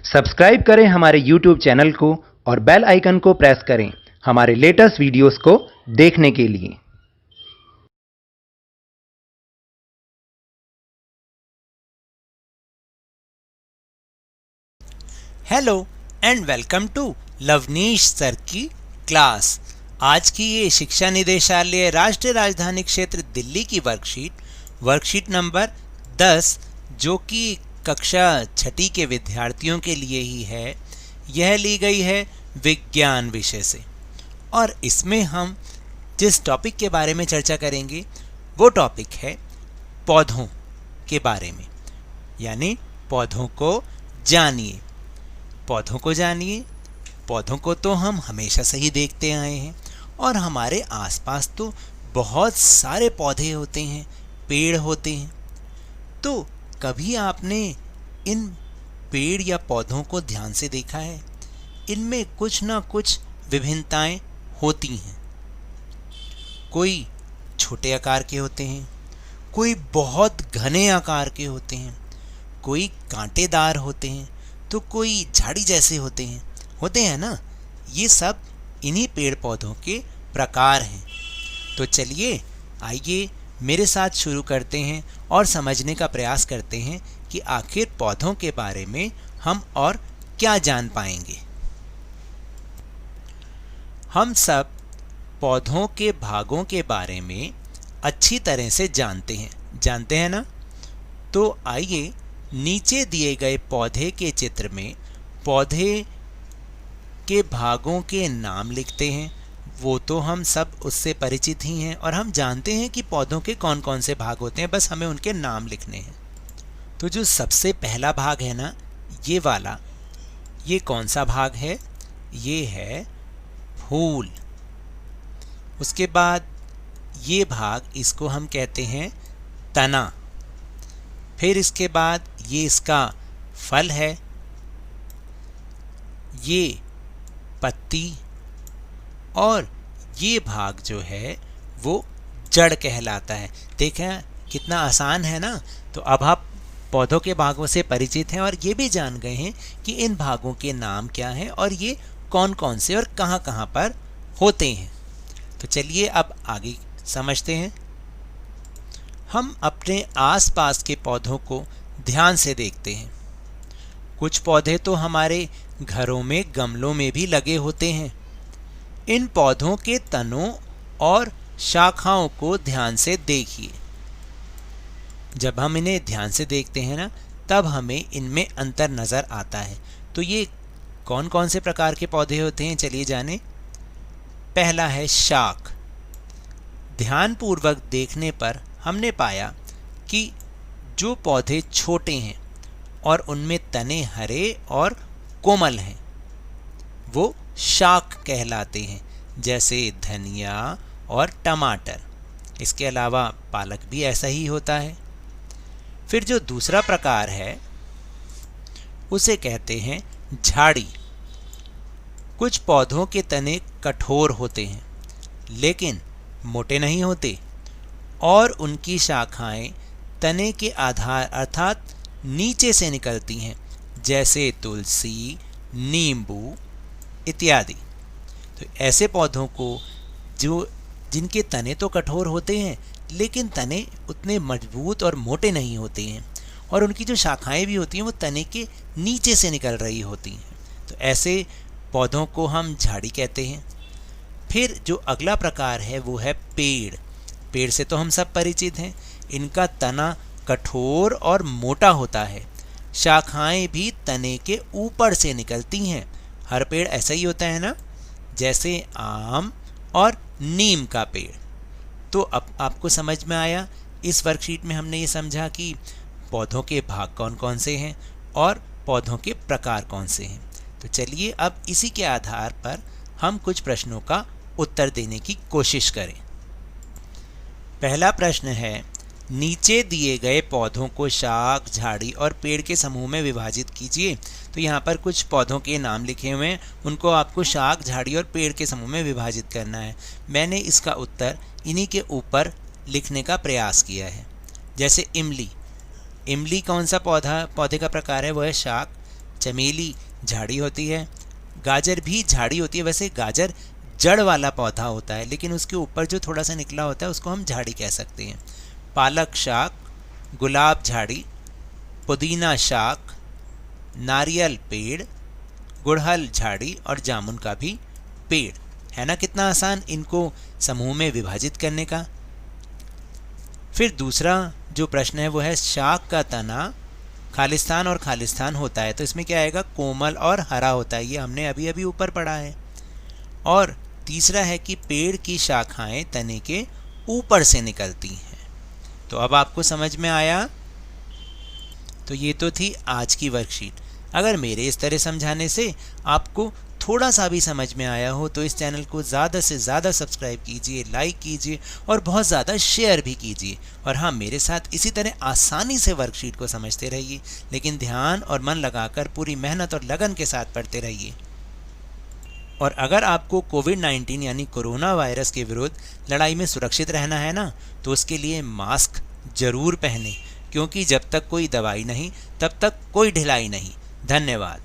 Subscribe करें हमारे YouTube channel को और बेल आइकन को प्रेस करें हमारे लेटेस्ट वीडियोस को देखने के लिए। Hello and welcome to Lovneesh sir की क्लास। आज की ये शिक्षा निदेशालय राष्ट्रीय राजधानी क्षेत्र दिल्ली की वर्कशीट नंबर 10 जो कि कक्षा छठी के विद्यार्थियों के लिए ही है, यह ली गई है विज्ञान विषय से। और इसमें हम जिस टॉपिक के बारे में चर्चा करेंगे वो टॉपिक है पौधों के बारे में, यानी पौधों को जानिए। पौधों को जानिए। पौधों को तो हम हमेशा से ही देखते आए हैं और हमारे आसपास तो बहुत सारे पौधे होते हैं, पेड़ होते हैं। तो कभी आपने इन पेड़ या पौधों को ध्यान से देखा है? इनमें कुछ ना कुछ विभिन्नताएं होती हैं। कोई छोटे आकार के होते हैं, कोई बहुत घने आकार के होते हैं, कोई कांटेदार होते हैं, तो कोई झाड़ी जैसे होते हैं ना। ये सब इन्हीं पेड़ पौधों के प्रकार हैं। तो चलिए आइए मेरे साथ शुरू करते हैं और समझने का प्रयास करते हैं कि आखिर पौधों के बारे में हम और क्या जान पाएंगे। हम सब पौधों के भागों के बारे में अच्छी तरह से जानते हैं ना। तो आइए नीचे दिए गए पौधे के चित्र में पौधे के भागों के नाम लिखते हैं। वो तो हम सब उससे परिचित ही हैं और हम जानते हैं कि पौधों के कौन कौन से भाग होते हैं, बस हमें उनके नाम लिखने हैं। तो जो सबसे पहला भाग है ना, ये वाला, ये कौन सा भाग है? ये है फूल। उसके बाद ये भाग, इसको हम कहते हैं तना। फिर इसके बाद ये इसका फल है, ये पत्ती, और ये भाग जो है वो जड़ कहलाता है। देखें कितना आसान है ना। तो अब आप पौधों के भागों से परिचित हैं और ये भी जान गए हैं कि इन भागों के नाम क्या हैं और ये कौन कौन से और कहाँ कहाँ पर होते हैं। तो चलिए अब आगे समझते हैं। हम अपने आसपास के पौधों को ध्यान से देखते हैं। कुछ पौधे तो हमारे घरों में गमलों में भी लगे होते हैं। इन पौधों के तनों और शाखाओं को ध्यान से देखिए। जब हम इन्हें ध्यान से देखते हैं ना, तब हमें इनमें अंतर नज़र आता है। तो ये कौन कौन से प्रकार के पौधे होते हैं, चलिए जाने। पहला है शाख। ध्यानपूर्वक देखने पर हमने पाया कि जो पौधे छोटे हैं और उनमें तने हरे और कोमल हैं, वो शाख कहलाते हैं, जैसे धनिया और टमाटर। इसके अलावा पालक भी ऐसा ही होता है। फिर जो दूसरा प्रकार है उसे कहते हैं झाड़ी। कुछ पौधों के तने कठोर होते हैं लेकिन मोटे नहीं होते और उनकी शाखाएं तने के आधार अर्थात नीचे से निकलती हैं, जैसे तुलसी, नींबू इत्यादि। तो ऐसे पौधों को जिनके तने तो कठोर होते हैं लेकिन तने उतने मजबूत और मोटे नहीं होते हैं और उनकी जो शाखाएं भी होती हैं वो तने के नीचे से निकल रही होती हैं। तो ऐसे पौधों को हम झाड़ी कहते हैं। फिर जो अगला प्रकार है वो है पेड़। पेड़ से तो हम सब परिचित हैं। इनका तना कठोर और मोटा होता है। शाखाएं भी तने के ऊपर से निकलती हैं। हर पेड़ ऐसा ही होता है ना, जैसे आम और नीम का पेड़। तो अब आपको समझ में आया। इस वर्कशीट में हमने ये समझा कि पौधों के भाग कौन कौन से हैं और पौधों के प्रकार कौन से हैं। तो चलिए अब इसी के आधार पर हम कुछ प्रश्नों का उत्तर देने की कोशिश करें। पहला प्रश्न है, नीचे दिए गए पौधों को शाख, झाड़ी और पेड़ के समूह में विभाजित कीजिए। तो यहाँ पर कुछ पौधों के नाम लिखे हुए हैं, उनको आपको शाख, झाड़ी और पेड़ के समूह में विभाजित करना है। मैंने इसका उत्तर इन्हीं के ऊपर लिखने का प्रयास किया है। जैसे इमली। इमली कौन सा पौधे का प्रकार है? वो है शाख। चमेली झाड़ी होती है, गाजर भी झाड़ी होती है। वैसे गाजर जड़ वाला पौधा होता है, लेकिन उसके ऊपर जो थोड़ा सा निकला होता है उसको हम झाड़ी कह सकते हैं। पालक शाक, गुलाब झाड़ी, पुदीना शाक, नारियल पेड़, गुड़हल झाड़ी और जामुन का भी पेड़। है ना कितना आसान इनको समूह में विभाजित करने का। फिर दूसरा जो प्रश्न है वो है शाक का तना खालिस्तान और खालिस्तान होता है, तो इसमें क्या आएगा, कोमल और हरा होता है। ये हमने अभी अभी ऊपर पढ़ा है। और तीसरा है कि पेड़ की शाखाएं तने के ऊपर से निकलती हैं। तो अब आपको समझ में आया। तो ये तो थी आज की वर्कशीट। अगर मेरे इस तरह समझाने से आपको थोड़ा सा भी समझ में आया हो तो इस चैनल को ज़्यादा से ज़्यादा सब्सक्राइब कीजिए, लाइक कीजिए और बहुत ज़्यादा शेयर भी कीजिए। और हाँ, मेरे साथ इसी तरह आसानी से वर्कशीट को समझते रहिए, लेकिन ध्यान और मन लगाकर पूरी मेहनत और लगन के साथ पढ़ते रहिए। और अगर आपको कोविड-19 यानी कोरोना वायरस के विरुद्ध लड़ाई में सुरक्षित रहना है ना, तो उसके लिए मास्क जरूर पहने, क्योंकि जब तक कोई दवाई नहीं तब तक कोई ढिलाई नहीं। धन्यवाद।